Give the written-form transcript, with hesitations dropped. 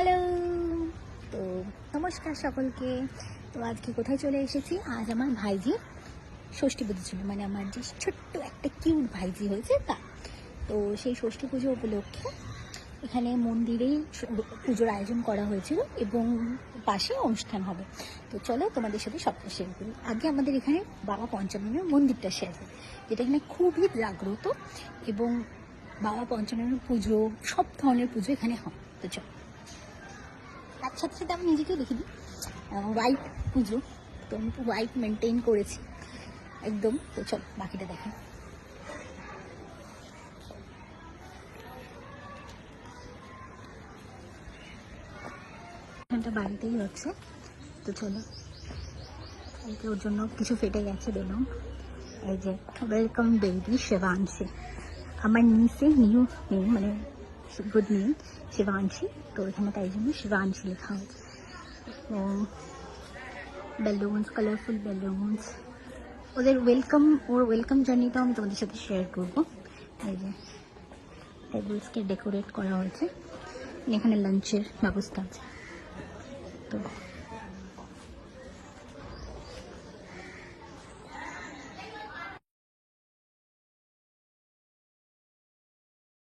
Hello, তো নমস্কার সকলকে। তো আজকে কোথায় চলে এসেছি? আজ আমার ভাইজির ষষ্ঠী পুজো ছিল, মানে আমার যে ছোট্ট একটা কিউট ভাইজি হয়েছে তা। তো সেই ষষ্ঠী পুজো উপলক্ষে এখানে মন্দিরেই পুজোর আয়োজন করা হয়েছিল এবং পাশে অনুষ্ঠান হবে। তো চলো তোমাদের সাথে সবটা শেয়ার করি। আগে আমাদের এখানে বাবা পঞ্চাননের মন্দিরটা শেয়ার করি, যেটা এখানে খুবই জাগ্রত এবং বাবা পঞ্চাননের পুজো, সব ধরনের পুজো এখানে হয়। তো চলো, তার সাথে সাথে আমি নিজেকেও দেখে দিই। হোয়াইট পুজো, তো আমি হোয়াইট মেনটেন করেছি একদম। তো চল বাকিটা দেখেন। এখানটা বাড়িতেই হচ্ছে। তো চলো, এই যে ওর জন্য কিছু ফেটে গেছে বেলুন। এই যে ওয়েলকাম বেবি শিবাংশী, আমার নিচে নিউ নেম, মানে গুড নেম শিবাংশী। তো এখানে তাই জন্য শিবাংশী লেখা হয়েছে। বেলুনস, কালারফুল বেলুনস, ওর ওয়েলকাম জার্নিটাও আমি তোমাদের সাথে শেয়ার করবো। এই যে টেবিলসকে ডেকোরেট করা হয়েছে, এখানে লাঞ্চের ব্যবস্থা আছে। তো